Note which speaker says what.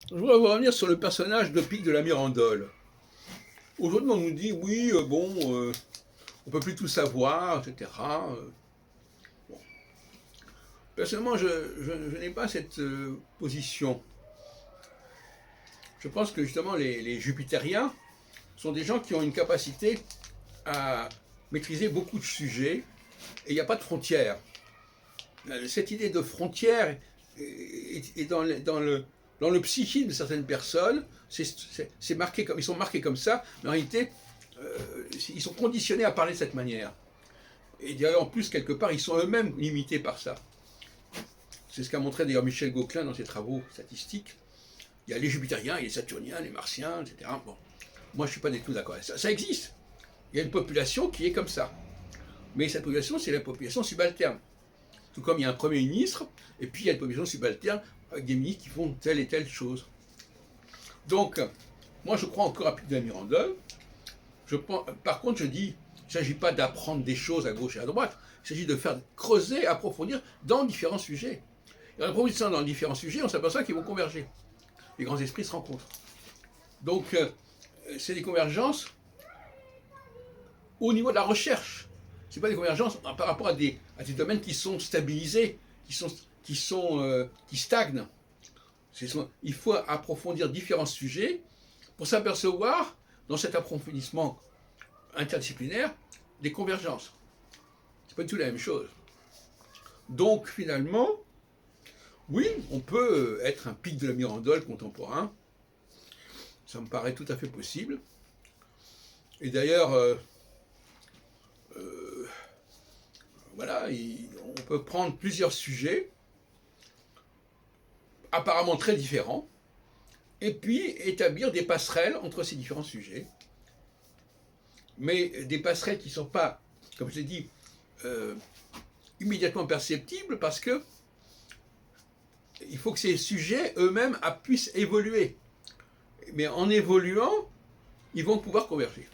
Speaker 1: Je voudrais revenir sur le personnage de Pic de la Mirandole. Aujourd'hui, on nous dit, oui, on peut plus tout savoir, etc. Bon. Personnellement, je n'ai pas cette position. Je pense que justement, les jupitériens sont des gens qui ont une capacité à maîtriser beaucoup de sujets et il n'y a pas de frontières. Cette idée de frontière est dans le psychisme de certaines personnes. C'est marqué comme, ils sont marqués comme ça, mais en réalité, ils sont conditionnés à parler de cette manière. Et d'ailleurs, en plus, quelque part, ils sont eux-mêmes limités par ça. C'est ce qu'a montré d'ailleurs Michel Gauquelin dans ses travaux statistiques. Il y a les jupitériens, les saturniens, les martiens, etc. Bon, moi, je ne suis pas du tout d'accord avec ça. Ça existe. Il y a une population qui est comme ça. Mais cette population, c'est la population subalterne. Tout comme il y a un Premier ministre, et puis il y a une population subalterne avec des ministres qui font telle et telle chose. Donc, moi je crois encore à Pic de la Mirandole. Par contre, je dis, il ne s'agit pas d'apprendre des choses à gauche et à droite, il s'agit de faire creuser, approfondir dans différents sujets. Et en approfondissant dans différents sujets, on s'aperçoit qu'ils vont converger. Les grands esprits se rencontrent. Donc, c'est des convergences au niveau de la recherche. Ce n'est pas des convergences par rapport à des domaines qui sont stabilisés, qui stagnent. Il faut approfondir différents sujets pour s'apercevoir, dans cet approfondissement interdisciplinaire, des convergences. C'est pas du tout la même chose. Donc finalement, oui, on peut être un Pic de la Mirandole contemporain. Ça me paraît tout à fait possible. Et d'ailleurs, voilà, on peut prendre plusieurs sujets, apparemment très différents, et puis établir des passerelles entre ces différents sujets. Mais des passerelles qui ne sont pas, comme je l'ai dit, immédiatement perceptibles parce que il faut que ces sujets eux-mêmes puissent évoluer. Mais en évoluant, ils vont pouvoir converger.